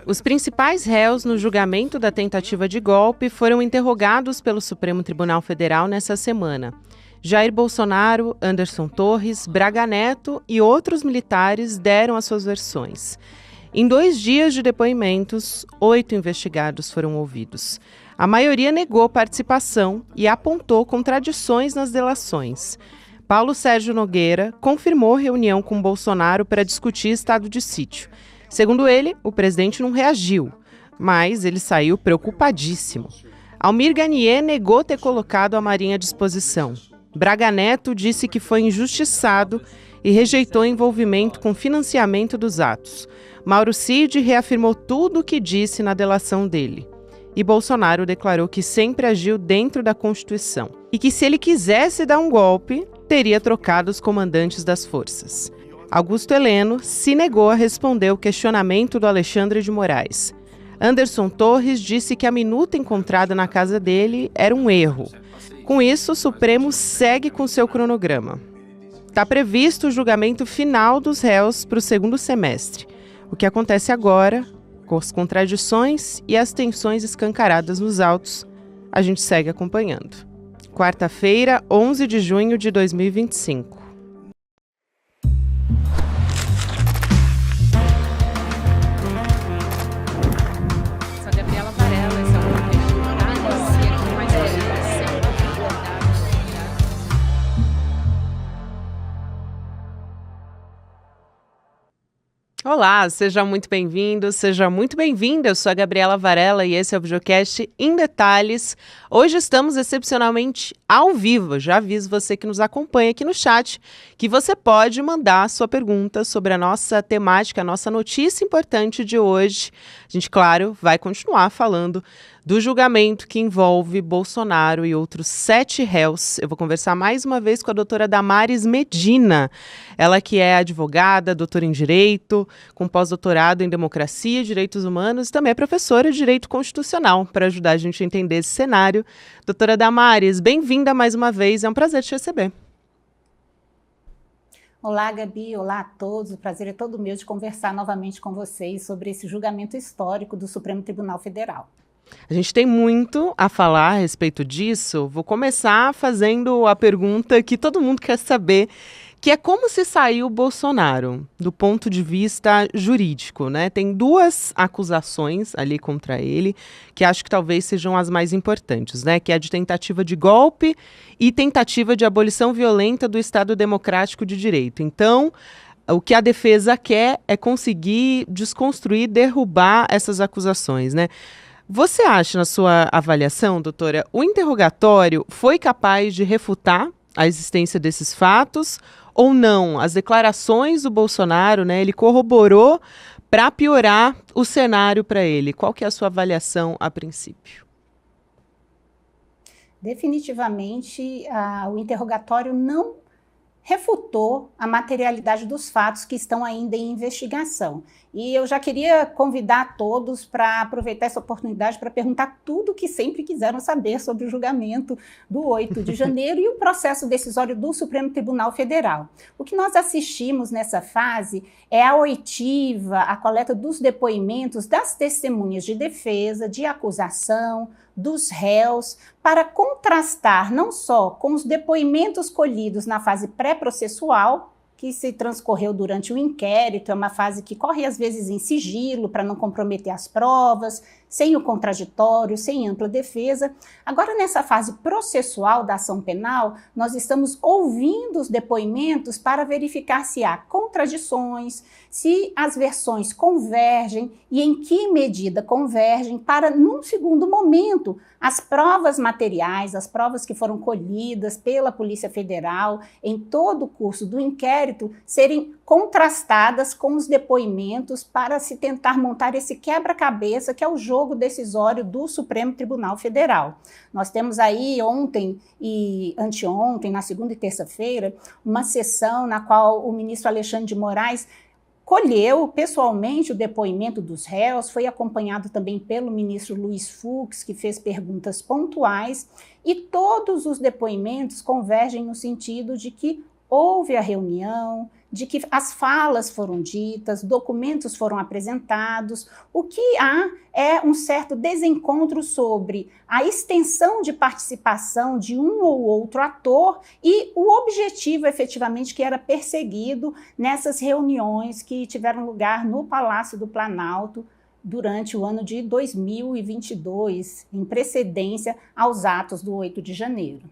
Os principais réus no julgamento da tentativa de golpe foram interrogados pelo Supremo Tribunal Federal nessa semana. Jair Bolsonaro, Anderson Torres, Braga Neto e outros militares deram as suas versões. Em 2 dias de depoimentos, 8 investigados foram ouvidos. A maioria negou participação e apontou contradições nas delações. Paulo Sérgio Nogueira confirmou reunião com Bolsonaro para discutir estado de sítio. Segundo ele, o presidente não reagiu, mas ele saiu preocupadíssimo. Almir Garnier negou ter colocado a Marinha à disposição. Braga Neto disse que foi injustiçado e rejeitou envolvimento com financiamento dos atos. Mauro Cid reafirmou tudo o que disse na delação dele. E Bolsonaro declarou que sempre agiu dentro da Constituição e que, se ele quisesse dar um golpe, teria trocado os comandantes das forças. Augusto Heleno se negou a responder o questionamento do Alexandre de Moraes. Anderson Torres disse que a minuta encontrada na casa dele era um erro. Com isso, o Supremo segue com seu cronograma. Está previsto o julgamento final dos réus para o segundo semestre. O que acontece agora, com as contradições e as tensões escancaradas nos autos, a gente segue acompanhando. Quarta-feira, 11 de junho de 2025. Olá, seja muito bem-vindo, seja muito bem-vinda. Eu sou a Gabriela Varela e esse é o videocast Em Detalhes. Hoje estamos excepcionalmente ao vivo. Já aviso você que nos acompanha aqui no chat que você pode mandar sua pergunta sobre a nossa temática, a nossa notícia importante de hoje. A gente, claro, vai continuar falando do julgamento que envolve Bolsonaro e outros 7 réus. Eu vou conversar mais uma vez com a doutora Damares Medina. Ela que é advogada, doutora em Direito, com pós-doutorado em Democracia e Direitos Humanos, e também é professora de Direito Constitucional, para ajudar a gente a entender esse cenário. Doutora Damares, bem-vinda mais uma vez, é um prazer te receber. Olá, Gabi, olá a todos, o prazer é todo meu de conversar novamente com vocês sobre esse julgamento histórico do Supremo Tribunal Federal. A gente tem muito a falar a respeito disso. Vou começar fazendo a pergunta que todo mundo quer saber, que é como se saiu Bolsonaro do ponto de vista jurídico, né? Tem 2 acusações ali contra ele, que acho que talvez sejam as mais importantes, né? Que é a de tentativa de golpe e tentativa de abolição violenta do Estado Democrático de Direito. Então, o que a defesa quer é conseguir desconstruir, derrubar essas acusações, né? Você acha, na sua avaliação, doutora, o interrogatório foi capaz de refutar a existência desses fatos ou não? As declarações do Bolsonaro, né, ele corroborou para piorar o cenário para ele. Qual que é a sua avaliação a princípio? Definitivamente, o interrogatório não refutou a materialidade dos fatos que estão ainda em investigação. E eu já queria convidar todos para aproveitar essa oportunidade para perguntar tudo o que sempre quiseram saber sobre o julgamento do 8 de janeiro e o processo decisório do Supremo Tribunal Federal. O que nós assistimos nessa fase é a oitiva, a coleta dos depoimentos das testemunhas de defesa, de acusação, dos réus, para contrastar não só com os depoimentos colhidos na fase pré-processual, que se transcorreu durante o inquérito, é uma fase que corre às vezes em sigilo para não comprometer as provas, sem o contraditório, sem ampla defesa. Agora, nessa fase processual da ação penal, nós estamos ouvindo os depoimentos para verificar se há contradições, se as versões convergem e em que medida convergem, para, num segundo momento, as provas materiais, as provas que foram colhidas pela Polícia Federal em todo o curso do inquérito, serem contrastadas com os depoimentos para se tentar montar esse quebra-cabeça que é o jogo decisório do Supremo Tribunal Federal. Nós temos aí ontem e anteontem, na segunda e terça-feira, uma sessão na qual o ministro Alexandre de Moraes colheu pessoalmente o depoimento dos réus, foi acompanhado também pelo ministro Luiz Fux, que fez perguntas pontuais, e todos os depoimentos convergem no sentido de que houve a reunião, de que as falas foram ditas, documentos foram apresentados. O que há é um certo desencontro sobre a extensão de participação de um ou outro ator e o objetivo, efetivamente, que era perseguido nessas reuniões que tiveram lugar no Palácio do Planalto durante o ano de 2022, em precedência aos atos do 8 de janeiro.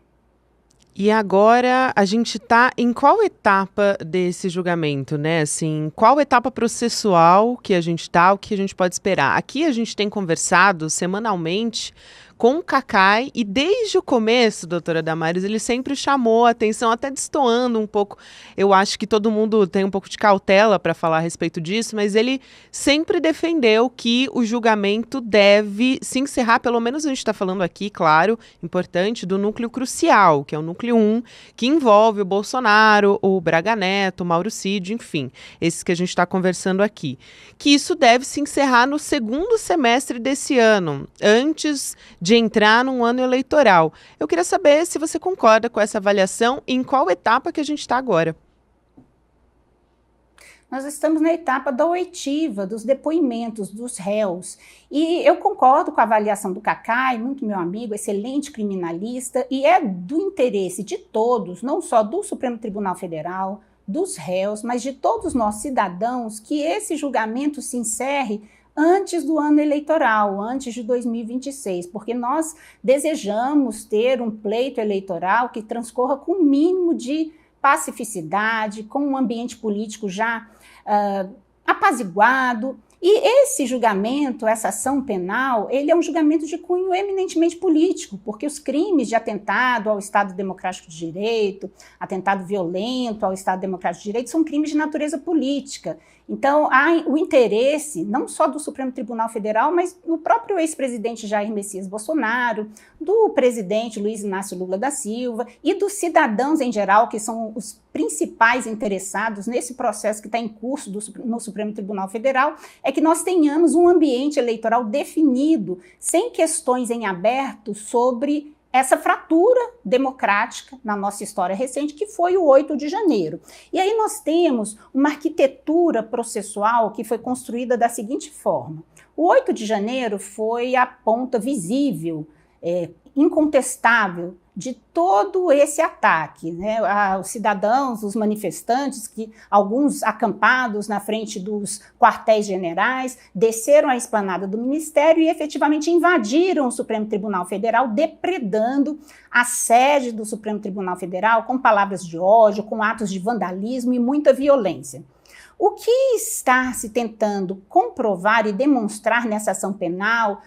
E agora a gente está em qual etapa desse julgamento, né? Assim, qual etapa processual que a gente está, o que a gente pode esperar? Aqui a gente tem conversado semanalmente com o Cacai e desde o começo, doutora Damares, ele sempre chamou a atenção, até destoando um pouco. Eu acho que todo mundo tem um pouco de cautela para falar a respeito disso, mas ele sempre defendeu que o julgamento deve se encerrar, pelo menos a gente está falando aqui, claro, importante, do núcleo crucial, que é o núcleo 1, que envolve o Bolsonaro, o Braga Neto, o Mauro Cid, enfim, esses que a gente está conversando aqui. Que isso deve se encerrar no segundo semestre desse ano, antes de entrar num ano eleitoral. Eu queria saber se você concorda com essa avaliação e em qual etapa que a gente está agora. Nós estamos na etapa da oitiva, dos depoimentos dos réus. E eu concordo com a avaliação do Cacai, muito meu amigo, excelente criminalista, e é do interesse de todos, não só do Supremo Tribunal Federal, dos réus, mas de todos nós cidadãos, que esse julgamento se encerre antes do ano eleitoral, antes de 2026, porque nós desejamos ter um pleito eleitoral que transcorra com o mínimo de pacificidade, com um ambiente político já apaziguado. E esse julgamento, essa ação penal, ele é um julgamento de cunho eminentemente político, porque os crimes de atentado ao Estado Democrático de Direito, atentado violento ao Estado Democrático de Direito, são crimes de natureza política. Então, há o interesse, não só do Supremo Tribunal Federal, mas do próprio ex-presidente Jair Messias Bolsonaro, do presidente Luiz Inácio Lula da Silva e dos cidadãos em geral, que são os principais interessados nesse processo que está em curso no Supremo Tribunal Federal, é que nós tenhamos um ambiente eleitoral definido, sem questões em aberto sobre essa fratura democrática na nossa história recente, que foi o 8 de janeiro. E aí nós temos uma arquitetura processual que foi construída da seguinte forma. O 8 de janeiro foi a ponta visível, incontestável, de todo esse ataque, né? Os cidadãos, os manifestantes, que alguns acampados na frente dos quartéis generais, desceram à esplanada do Ministério e efetivamente invadiram o Supremo Tribunal Federal, depredando a sede do Supremo Tribunal Federal com palavras de ódio, com atos de vandalismo e muita violência. O que está se tentando comprovar e demonstrar nessa ação penal,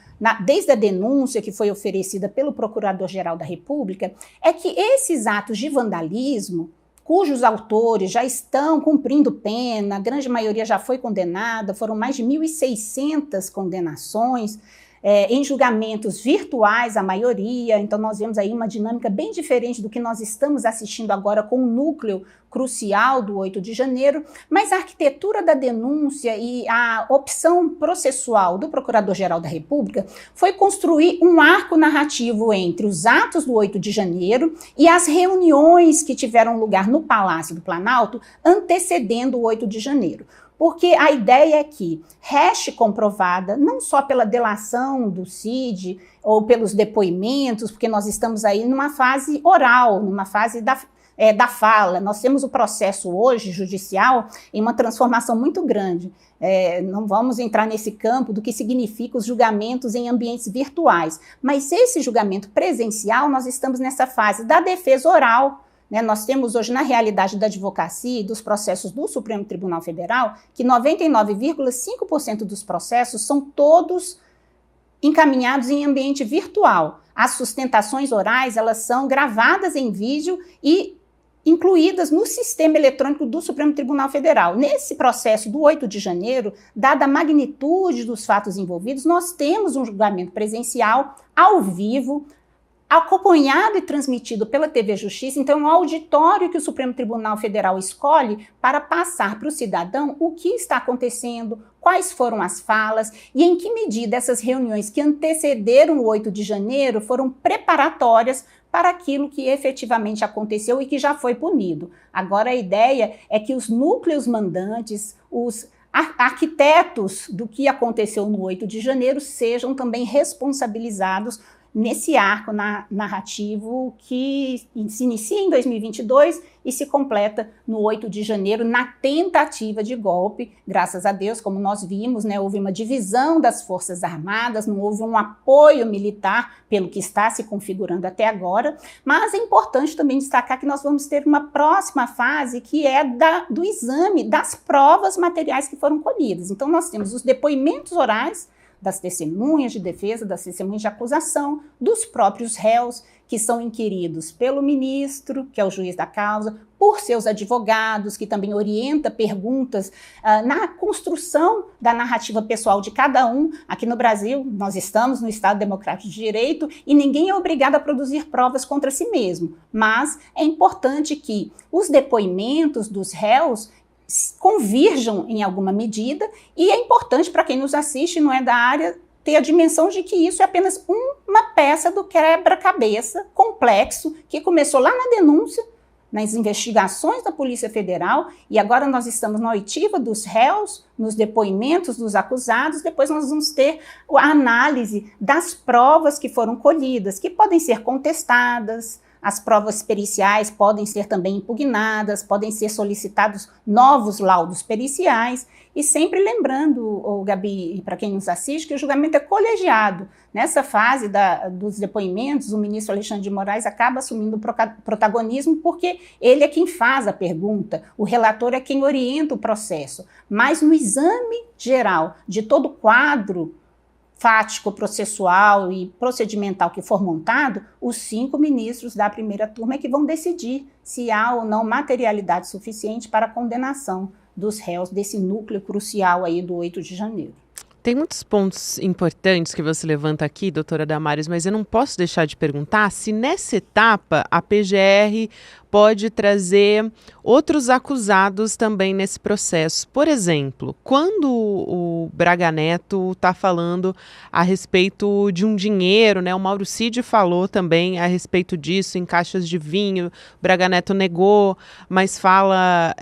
desde a denúncia que foi oferecida pelo Procurador-Geral da República, é que esses atos de vandalismo, cujos autores já estão cumprindo pena, a grande maioria já foi condenada, foram mais de 1.600 condenações, em julgamentos virtuais, a maioria. Então nós vemos aí uma dinâmica bem diferente do que nós estamos assistindo agora com o núcleo crucial do 8 de janeiro, mas a arquitetura da denúncia e a opção processual do Procurador-Geral da República foi construir um arco narrativo entre os atos do 8 de janeiro e as reuniões que tiveram lugar no Palácio do Planalto antecedendo o 8 de janeiro. Porque a ideia é que reste comprovada, não só pela delação do Cid ou pelos depoimentos, porque nós estamos aí numa fase oral, numa fase da fala. Nós temos o processo hoje judicial em uma transformação muito grande. Não vamos entrar nesse campo do que significa os julgamentos em ambientes virtuais, mas esse julgamento presencial, nós estamos nessa fase da defesa oral. Nós temos hoje, na realidade da advocacia e dos processos do Supremo Tribunal Federal, que 99,5% dos processos são todos encaminhados em ambiente virtual. As sustentações orais, elas são gravadas em vídeo e incluídas no sistema eletrônico do Supremo Tribunal Federal. Nesse processo do 8 de janeiro, dada a magnitude dos fatos envolvidos, nós temos um julgamento presencial, ao vivo, acompanhado e transmitido pela TV Justiça. Então, é um auditório que o Supremo Tribunal Federal escolhe para passar para o cidadão o que está acontecendo, quais foram as falas e em que medida essas reuniões que antecederam o 8 de janeiro foram preparatórias para aquilo que efetivamente aconteceu e que já foi punido. Agora a ideia é que os núcleos mandantes, os arquitetos do que aconteceu no 8 de janeiro sejam também responsabilizados nesse arco narrativo que se inicia em 2022 e se completa no 8 de janeiro, na tentativa de golpe. Graças a Deus, como nós vimos, né, houve uma divisão das Forças Armadas, não houve um apoio militar pelo que está se configurando até agora, mas é importante também destacar que nós vamos ter uma próxima fase que é do exame das provas materiais que foram colhidas. Então nós temos os depoimentos orais das testemunhas de defesa, das testemunhas de acusação, dos próprios réus, que são inquiridos pelo ministro, que é o juiz da causa, por seus advogados, que também orienta perguntas na construção da narrativa pessoal de cada um. Aqui no Brasil, nós estamos no Estado Democrático de Direito e ninguém é obrigado a produzir provas contra si mesmo. Mas é importante que os depoimentos dos réus convirjam em alguma medida, e é importante para quem nos assiste, não é da área, ter a dimensão de que isso é apenas uma peça do quebra-cabeça complexo que começou lá na denúncia, nas investigações da Polícia Federal, e agora nós estamos na oitiva dos réus, nos depoimentos dos acusados. Depois nós vamos ter a análise das provas que foram colhidas, que podem ser contestadas. As provas periciais podem ser também impugnadas, podem ser solicitados novos laudos periciais, e sempre lembrando, Gabi, e para quem nos assiste, que o julgamento é colegiado. Nessa fase dos depoimentos, o ministro Alexandre de Moraes acaba assumindo o protagonismo porque ele é quem faz a pergunta, o relator é quem orienta o processo, mas no exame geral de todo o quadro fático, processual e procedimental que for montado, os 5 ministros da primeira turma é que vão decidir se há ou não materialidade suficiente para a condenação dos réus desse núcleo crucial aí do 8 de janeiro. Tem muitos pontos importantes que você levanta aqui, doutora Damares, mas eu não posso deixar de perguntar se nessa etapa a PGR pode trazer outros acusados também nesse processo. Por exemplo, quando o Braga Neto está falando a respeito de um dinheiro, né? O Mauro Cid falou também a respeito disso em caixas de vinho. O Braga Neto negou, mas fala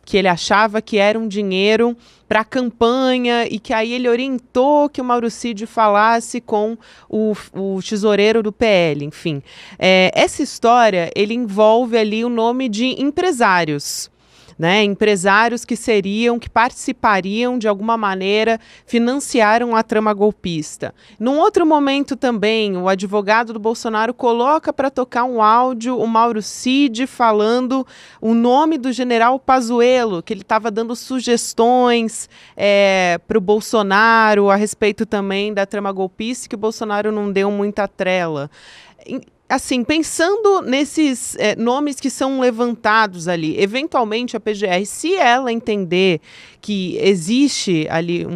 que ele achava que era um dinheiro para a campanha e que aí ele orientou que o Mauro Cid falasse com o tesoureiro do PL, enfim. Essa história, ele envolve ali o nome de empresários, né? Empresários que participariam de alguma maneira, financiaram a trama golpista. Num outro momento também, o advogado do Bolsonaro coloca para tocar um áudio o Mauro Cid falando o nome do general Pazuello, que ele estava dando sugestões para o Bolsonaro a respeito também da trama golpista, que o Bolsonaro não deu muita trela. Assim, pensando nesses nomes que são levantados ali, eventualmente a PGR, se ela entender que existe ali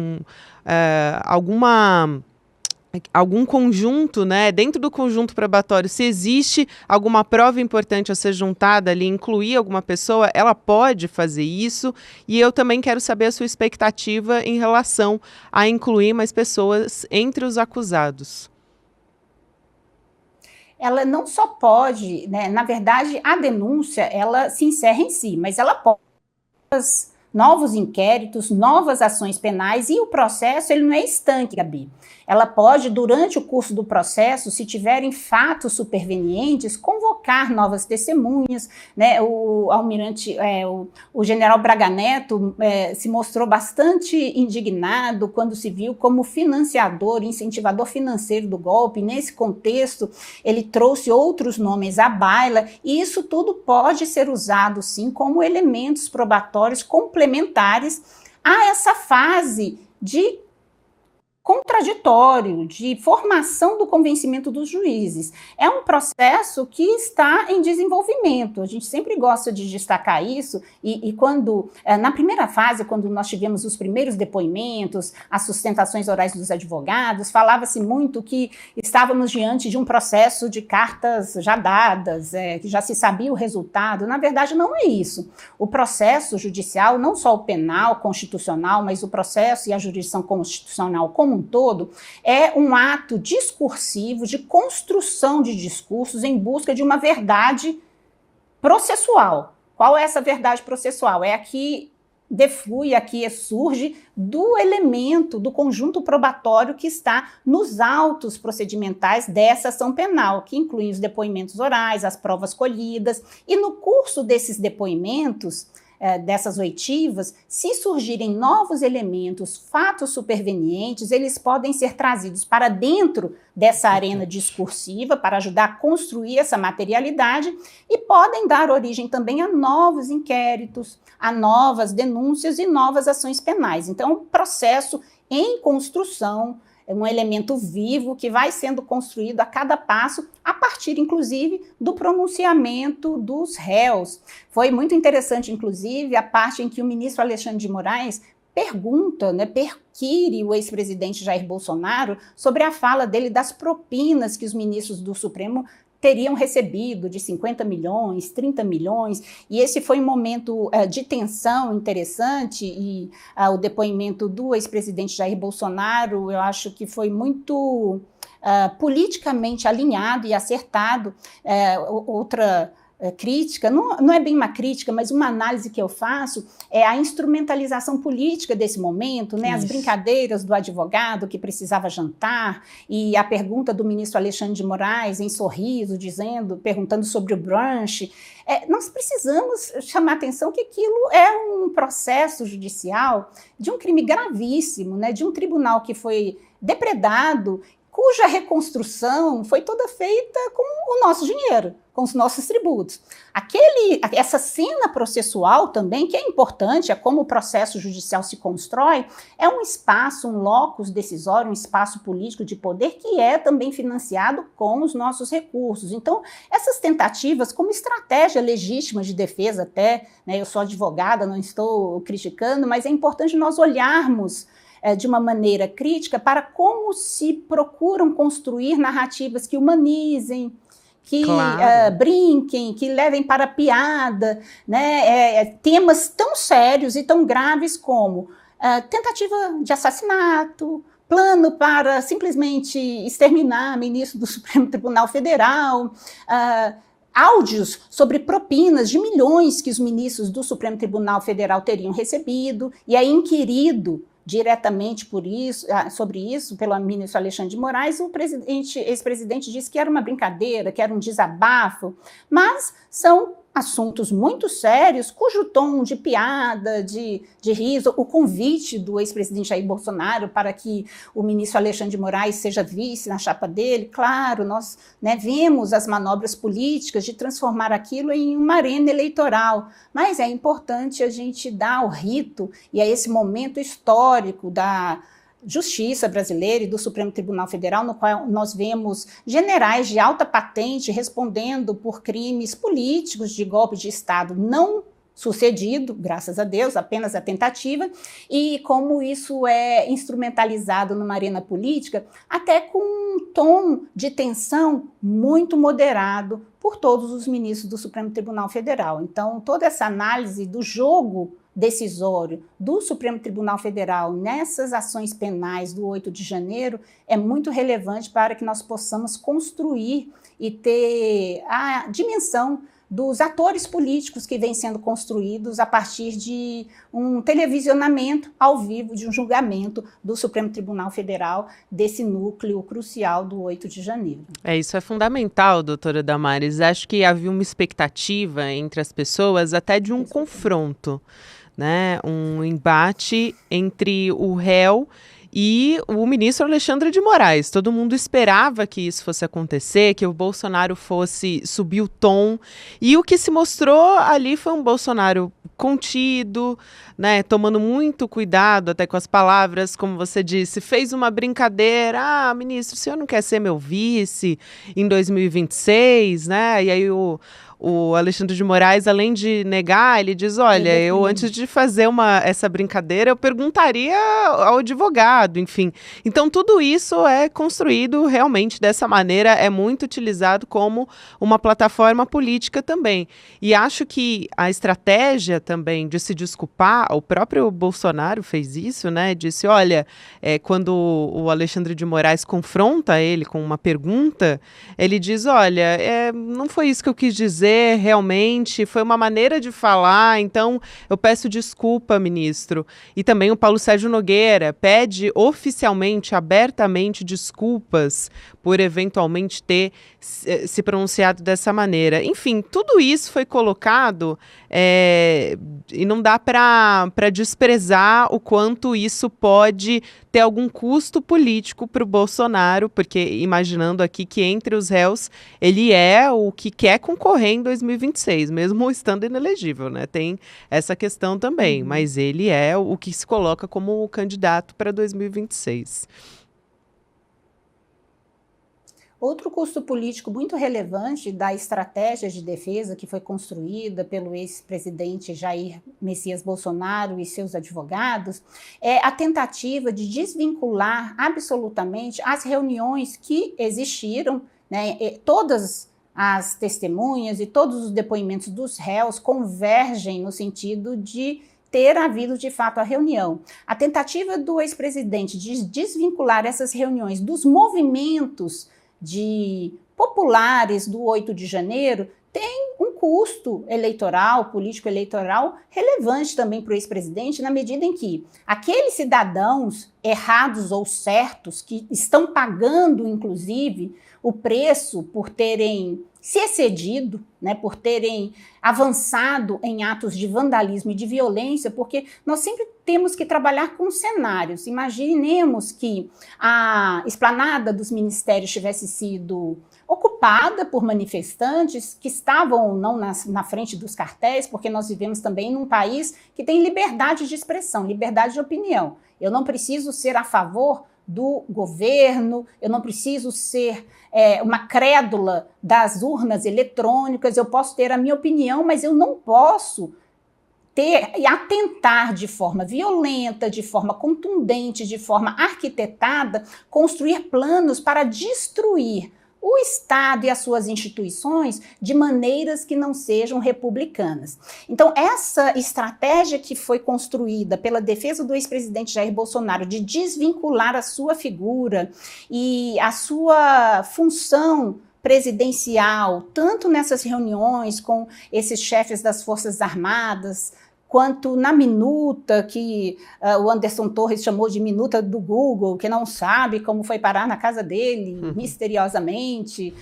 algum conjunto, né, dentro do conjunto probatório, se existe alguma prova importante a ser juntada ali, incluir alguma pessoa, ela pode fazer isso. E eu também quero saber a sua expectativa em relação a incluir mais pessoas entre os acusados. Ela não só pode, né, na verdade, a denúncia, ela se encerra em si, mas ela pode novos inquéritos, novas ações penais, e o processo ele não é estanque, Gabi. Ela pode, durante o curso do processo, se tiverem fatos supervenientes, convocar novas testemunhas, né? O general Braga Neto se mostrou bastante indignado quando se viu como financiador, incentivador financeiro do golpe. Nesse contexto, ele trouxe outros nomes à baila, e isso tudo pode ser usado, sim, como elementos probatórios complementares a essa fase de contraditório, de formação do convencimento dos juízes. É um processo que está em desenvolvimento. A gente sempre gosta de destacar isso, e quando, na primeira fase, quando nós tivemos os primeiros depoimentos, as sustentações orais dos advogados, falava-se muito que estávamos diante de um processo de cartas já dadas, que já se sabia o resultado. Na verdade, não é isso. O processo judicial, não só o penal, constitucional, mas o processo e a jurisdição constitucional como um todo, todo, é um ato discursivo de construção de discursos em busca de uma verdade processual. Qual é essa verdade processual? É a que deflui, a que surge do elemento, do conjunto probatório que está nos autos procedimentais dessa ação penal, que incluem os depoimentos orais, as provas colhidas, e no curso desses depoimentos, dessas oitivas, se surgirem novos elementos, fatos supervenientes, eles podem ser trazidos para dentro dessa arena discursiva para ajudar a construir essa materialidade e podem dar origem também a novos inquéritos, a novas denúncias e novas ações penais. Então, um processo em construção, é um elemento vivo que vai sendo construído a cada passo, a partir, inclusive, do pronunciamento dos réus. Foi muito interessante, inclusive, a parte em que o ministro Alexandre de Moraes pergunta, perquire o ex-presidente Jair Bolsonaro sobre a fala dele das propinas que os ministros do Supremo teriam recebido de 50 milhões, 30 milhões, e esse foi um momento de tensão interessante, e o depoimento do ex-presidente Jair Bolsonaro, eu acho que foi muito politicamente alinhado e acertado. Outra crítica, não é bem uma crítica, mas uma análise que eu faço é a instrumentalização política desse momento, as brincadeiras do advogado que precisava jantar, e a pergunta do ministro Alexandre de Moraes em sorriso, perguntando sobre o brunch. Nós precisamos chamar a atenção que aquilo é um processo judicial de um crime gravíssimo, de um tribunal que foi depredado, cuja reconstrução foi toda feita com o nosso dinheiro, com os nossos tributos. Essa cena processual também, que é importante, é como o processo judicial se constrói, é um espaço, um locus decisório, um espaço político de poder que é também financiado com os nossos recursos. Então, essas tentativas, como estratégia legítima de defesa até, eu sou advogada, não estou criticando, mas é importante nós olharmos de uma maneira crítica para como se procuram construir narrativas que humanizem, que brinquem, que levem para a piada, temas tão sérios e tão graves como tentativa de assassinato, plano para simplesmente exterminar ministro do Supremo Tribunal Federal, áudios sobre propinas de milhões que os ministros do Supremo Tribunal Federal teriam recebido, e aí inquirido diretamente sobre isso pelo ministro Alexandre de Moraes. O ex-presidente disse que era uma brincadeira, que era um desabafo, mas são assuntos muito sérios, cujo tom de piada, de riso, o convite do ex-presidente Jair Bolsonaro para que o ministro Alexandre de Moraes seja vice na chapa dele. Claro, nós vemos as manobras políticas de transformar aquilo em uma arena eleitoral, mas é importante a gente dar o rito e a esse momento histórico da Justiça brasileira e do Supremo Tribunal Federal, no qual nós vemos generais de alta patente respondendo por crimes políticos de golpe de Estado não sucedido, graças a Deus, apenas a tentativa, e como isso é instrumentalizado numa arena política, até com um tom de tensão muito moderado por todos os ministros do Supremo Tribunal Federal. Então, toda essa análise do jogo decisório do Supremo Tribunal Federal nessas ações penais do 8 de janeiro é muito relevante para que nós possamos construir e ter a dimensão dos atores políticos que vêm sendo construídos a partir de um televisionamento ao vivo de um julgamento do Supremo Tribunal Federal desse núcleo crucial do 8 de janeiro. Isso é fundamental, doutora Damares. Acho que havia uma expectativa entre as pessoas até de um confronto, um embate entre o réu e o ministro Alexandre de Moraes. Todo mundo esperava que isso fosse acontecer, que o Bolsonaro fosse subir o tom, e o que se mostrou ali foi um Bolsonaro contido, tomando muito cuidado até com as palavras, como você disse, fez uma brincadeira: ministro, o senhor não quer ser meu vice em 2026, E aí o o Alexandre de Moraes, além de negar, ele diz, olha, eu antes de fazer essa brincadeira, eu perguntaria ao advogado, enfim. Então, tudo isso é construído realmente dessa maneira, é muito utilizado como uma plataforma política também. E acho que a estratégia também de se desculpar, o próprio Bolsonaro fez isso, né? Disse, olha, quando o Alexandre de Moraes confronta ele com uma pergunta, ele diz, olha, não foi isso que eu quis dizer, realmente, foi uma maneira de falar, então eu peço desculpa, ministro. E também o Paulo Sérgio Nogueira pede oficialmente, abertamente, desculpas por eventualmente ter se pronunciado dessa maneira. Enfim, tudo isso foi colocado e não dá para desprezar o quanto isso pode ter algum custo político para o Bolsonaro, porque imaginando aqui que entre os réus ele é o que quer concorrer em 2026, mesmo estando inelegível, né? Tem essa questão também, mas ele é o que se coloca como o candidato para 2026. Outro custo político muito relevante da estratégia de defesa que foi construída pelo ex-presidente Jair Messias Bolsonaro e seus advogados é a tentativa de desvincular absolutamente as reuniões que existiram, né, todas as testemunhas e todos os depoimentos dos réus convergem no sentido de ter havido de fato a reunião. A tentativa do ex-presidente de desvincular essas reuniões dos movimentos populares do 8 de janeiro tem um custo eleitoral, político-eleitoral, relevante também para o ex-presidente, na medida em que aqueles cidadãos errados ou certos, que estão pagando, inclusive, o preço por terem se excedido, né, por terem avançado em atos de vandalismo e de violência, porque nós sempre temos que trabalhar com cenários. Imaginemos que a esplanada dos ministérios tivesse sido ocupada por manifestantes que estavam ou não na frente dos quartéis, porque nós vivemos também num país que tem liberdade de expressão, liberdade de opinião. Eu não preciso ser a favor do governo, eu não preciso ser uma crédula das urnas eletrônicas, eu posso ter a minha opinião, mas eu não posso ter e atentar de forma violenta, de forma contundente, de forma arquitetada, construir planos para destruir o Estado e as suas instituições de maneiras que não sejam republicanas. Então, essa estratégia que foi construída pela defesa do ex-presidente Jair Bolsonaro de desvincular a sua figura e a sua função presidencial, tanto nessas reuniões com esses chefes das Forças Armadas, quanto na minuta, que o Anderson Torres chamou de minuta do Google, que não sabe como foi parar na casa dele, misteriosamente,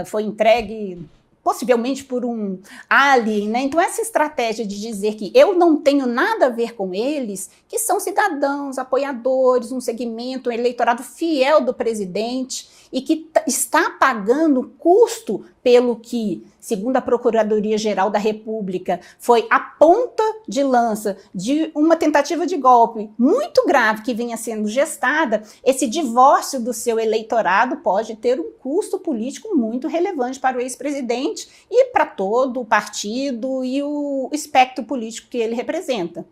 foi entregue possivelmente por um alien, né? Então essa estratégia de dizer que eu não tenho nada a ver com eles, que são cidadãos, apoiadores, um segmento, um eleitorado fiel do presidente e que está pagando custo pelo que, segundo a Procuradoria-Geral da República, foi a ponta de lança de uma tentativa de golpe muito grave que vinha sendo gestada, esse divórcio do seu eleitorado pode ter um custo político muito relevante para o ex-presidente e para todo o partido e o espectro político que ele representa.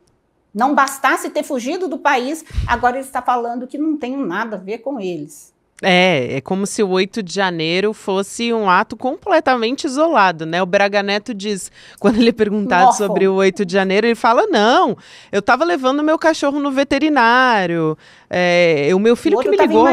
Não bastasse ter fugido do país, agora ele está falando que não tem nada a ver com eles. É como se o 8 de janeiro fosse um ato completamente isolado, né? O Braga Neto diz, quando ele é perguntado sobre o 8 de janeiro, ele fala, não, eu estava levando meu cachorro no veterinário, o meu filho que me ligou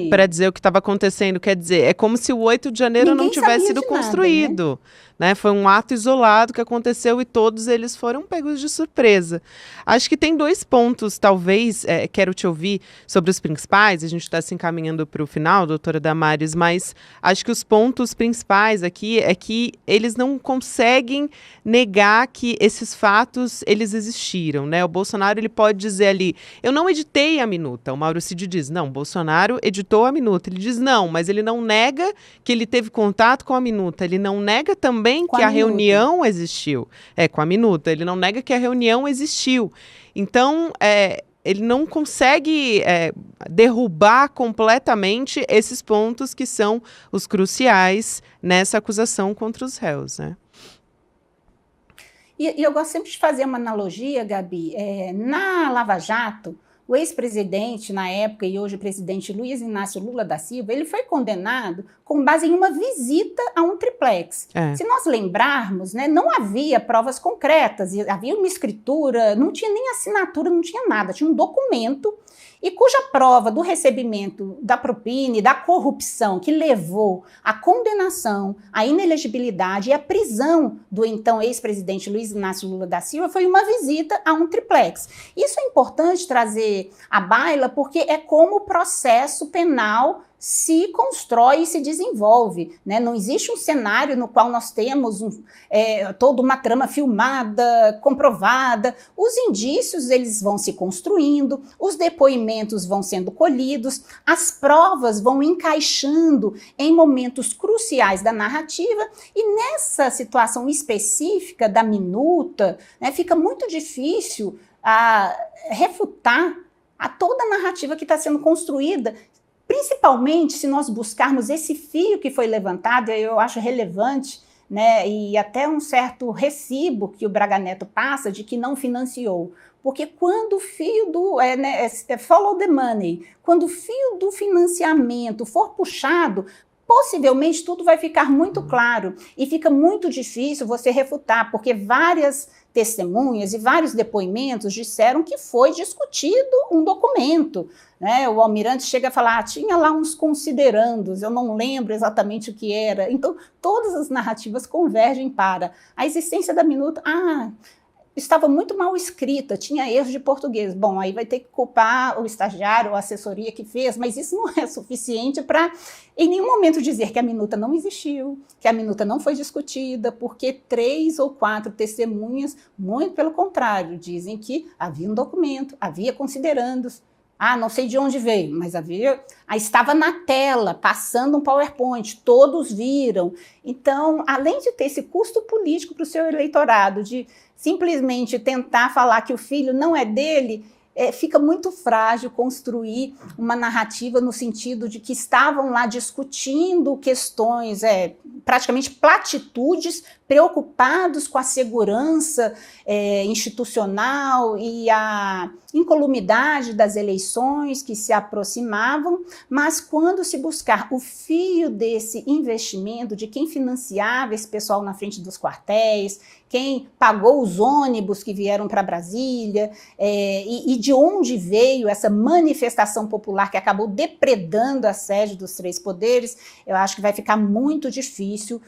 para dizer o que estava acontecendo, quer dizer, é como se o 8 de janeiro não tivesse sido construído. Né? Foi um ato isolado que aconteceu e todos eles foram pegos de surpresa. Acho que tem 2 pontos, talvez, quero te ouvir sobre os principais, a gente está se encaminhando para o final, doutora Damares, mas acho que os pontos principais aqui é que eles não conseguem negar que esses fatos, eles existiram, né? O Bolsonaro, ele pode dizer ali, eu não editei a minuta, o Mauro Cid diz, não, Bolsonaro editou a minuta, ele diz não, mas ele não nega que ele teve contato com a minuta, ele não nega também que a reunião existiu. Com a minuta. Ele não nega que a reunião existiu. Então, ele não consegue derrubar completamente esses pontos que são os cruciais nessa acusação contra os réus, né? E eu gosto sempre de fazer uma analogia, Gabi. Na Lava Jato, o ex-presidente, na época, e hoje o presidente Luiz Inácio Lula da Silva, ele foi condenado com base em uma visita a um triplex. Se nós lembrarmos, né, não havia provas concretas, havia uma escritura, não tinha nem assinatura, não tinha nada, tinha um documento e cuja prova do recebimento da propina e da corrupção que levou à condenação, à inelegibilidade e à prisão do então ex-presidente Luiz Inácio Lula da Silva foi uma visita a um triplex. Isso é importante trazer à baila porque é como o processo penal se constrói e se desenvolve, né? Não existe um cenário no qual nós temos toda uma trama filmada, comprovada. Os indícios eles vão se construindo, os depoimentos vão sendo colhidos, as provas vão encaixando em momentos cruciais da narrativa e nessa situação específica da minuta, né, fica muito difícil refutar a toda a narrativa que está sendo construída. Principalmente se nós buscarmos esse fio que foi levantado, eu acho relevante, né, e até um certo recibo que o Braga Neto passa de que não financiou. Porque quando o fio follow the money, quando o fio do financiamento for puxado, possivelmente tudo vai ficar muito claro e fica muito difícil você refutar, porque várias testemunhas e vários depoimentos disseram que foi discutido um documento, né? O almirante chega a falar, tinha lá uns considerandos, eu não lembro exatamente o que era. Então, todas as narrativas convergem para a existência da minuta. Estava muito mal escrita, tinha erros de português. Bom, aí vai ter que culpar o estagiário ou a assessoria que fez, mas isso não é suficiente para, em nenhum momento, dizer que a minuta não existiu, que a minuta não foi discutida, porque 3 ou 4 testemunhas, muito pelo contrário, dizem que havia um documento, havia considerandos. Não sei de onde veio, mas estava na tela, passando um PowerPoint, todos viram. Então, além de ter esse custo político para o seu eleitorado, de simplesmente tentar falar que o filho não é dele, fica muito frágil construir uma narrativa no sentido de que estavam lá discutindo questões, praticamente platitudes, preocupados com a segurança institucional e a incolumidade das eleições que se aproximavam, mas quando se buscar o fio desse investimento, de quem financiava esse pessoal na frente dos quartéis, quem pagou os ônibus que vieram para Brasília, e de onde veio essa manifestação popular que acabou depredando a sede dos 3 poderes, eu acho que vai ficar muito difícil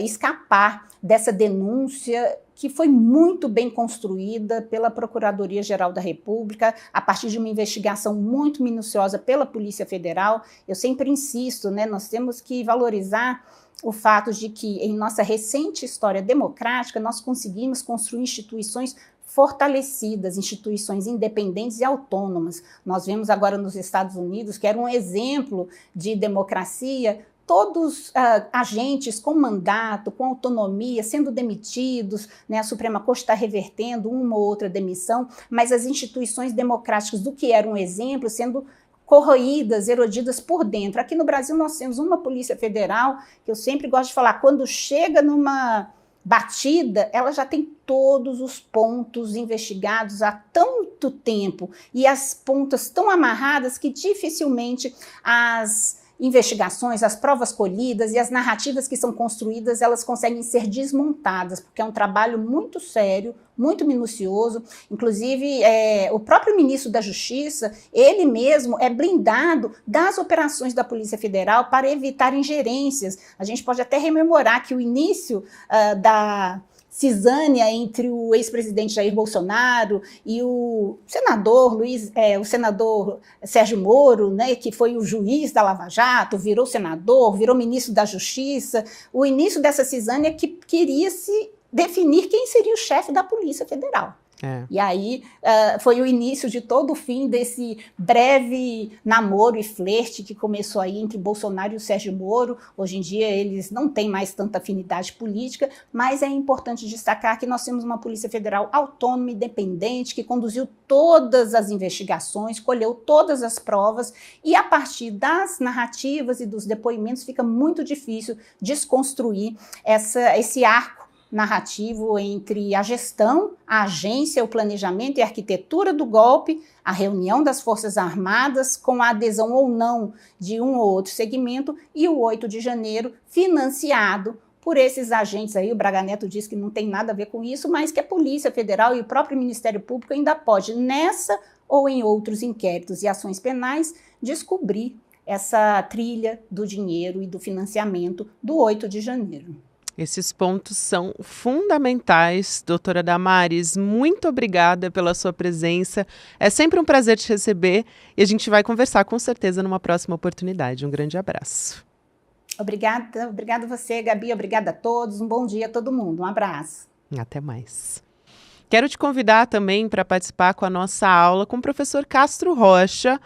escapar dessa denúncia que foi muito bem construída pela Procuradoria-Geral da República, a partir de uma investigação muito minuciosa pela Polícia Federal. Eu sempre insisto, né, nós temos que valorizar o fato de que, em nossa recente história democrática, nós conseguimos construir instituições fortalecidas, instituições independentes e autônomas. Nós vemos agora nos Estados Unidos, que era um exemplo de democracia, todos agentes com mandato, com autonomia, sendo demitidos, né? A Suprema Corte está revertendo uma ou outra demissão, mas as instituições democráticas do que era um exemplo sendo corroídas, erodidas por dentro. Aqui no Brasil nós temos uma Polícia Federal, que eu sempre gosto de falar, quando chega numa batida, ela já tem todos os pontos investigados há tanto tempo e as pontas tão amarradas que dificilmente as investigações, as provas colhidas e as narrativas que são construídas, elas conseguem ser desmontadas, porque é um trabalho muito sério, muito minucioso. Inclusive, o próprio ministro da Justiça, ele mesmo é blindado das operações da Polícia Federal para evitar ingerências. A gente pode até rememorar que o início da cisânia entre o ex-presidente Jair Bolsonaro e o senador o senador Sérgio Moro, né, que foi o juiz da Lava Jato, virou senador, virou ministro da Justiça, o início dessa cisânia que queria se definir quem seria o chefe da Polícia Federal. E aí foi o início de todo o fim desse breve namoro e flerte que começou aí entre Bolsonaro e o Sérgio Moro. Hoje em dia eles não têm mais tanta afinidade política, mas é importante destacar que nós temos uma Polícia Federal autônoma, independente, que conduziu todas as investigações, colheu todas as provas e a partir das narrativas e dos depoimentos fica muito difícil desconstruir esse arco narrativo entre a gestão, a agência, o planejamento e a arquitetura do golpe, a reunião das Forças Armadas com a adesão ou não de um ou outro segmento e o 8 de janeiro financiado por esses agentes aí. O Braga Neto diz que não tem nada a ver com isso, mas que a Polícia Federal e o próprio Ministério Público ainda pode, nessa ou em outros inquéritos e ações penais, descobrir essa trilha do dinheiro e do financiamento do 8 de janeiro. Esses pontos são fundamentais, doutora Damares. Muito obrigada pela sua presença. É sempre um prazer te receber e a gente vai conversar com certeza numa próxima oportunidade. Um grande abraço. Obrigada você, Gabi. Obrigada a todos. Um bom dia a todo mundo. Um abraço. Até mais. Quero te convidar também para participar com a nossa aula com o professor Castro Rocha,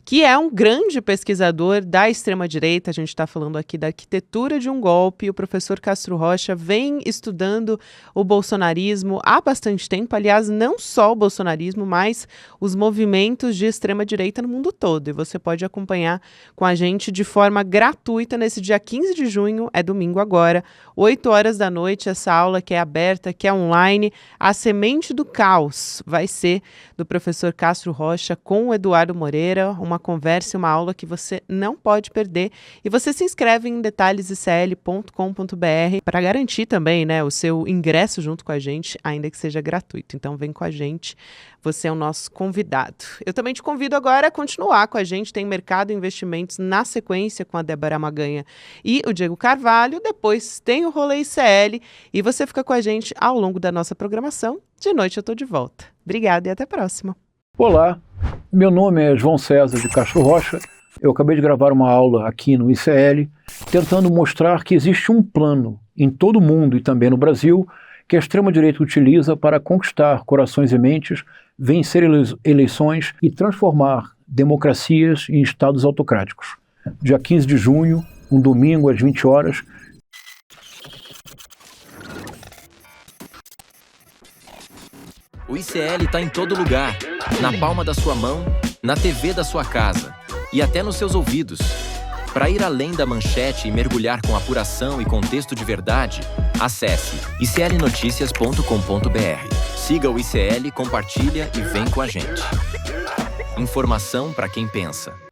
que é um grande pesquisador da extrema-direita. A gente está falando aqui da arquitetura de um golpe. O professor Castro Rocha vem estudando o bolsonarismo há bastante tempo. Aliás, não só o bolsonarismo, mas os movimentos de extrema-direita no mundo todo. E você pode acompanhar com a gente de forma gratuita nesse dia 15 de junho, é domingo agora, 8 horas da noite, essa aula que é aberta, que é online. A Semente do Caos vai ser do professor Castro Rocha com o Eduardo Moreira, uma conversa e uma aula que você não pode perder. E você se inscreve em detalhesicl.com.br para garantir também, né, o seu ingresso junto com a gente, ainda que seja gratuito. Então vem com a gente, você é o nosso convidado. Eu também te convido agora a continuar com a gente. Tem Mercado e Investimentos na sequência com a Débora Maganha e o Diego Carvalho. Depois tem o Rolê ICL e você fica com a gente ao longo da nossa programação. De noite eu estou de volta. Obrigada e até a próxima. Olá, meu nome é João César de Castro Rocha. Eu acabei de gravar uma aula aqui no ICL, tentando mostrar que existe um plano em todo o mundo e também no Brasil que a extrema-direita utiliza para conquistar corações e mentes, vencer eleições e transformar democracias em estados autocráticos. Dia 15 de junho, um domingo às 20 horas, O ICL está em todo lugar, na palma da sua mão, na TV da sua casa e até nos seus ouvidos. Para ir além da manchete e mergulhar com apuração e contexto de verdade, acesse iclnoticias.com.br. Siga o ICL, compartilha e vem com a gente. Informação para quem pensa.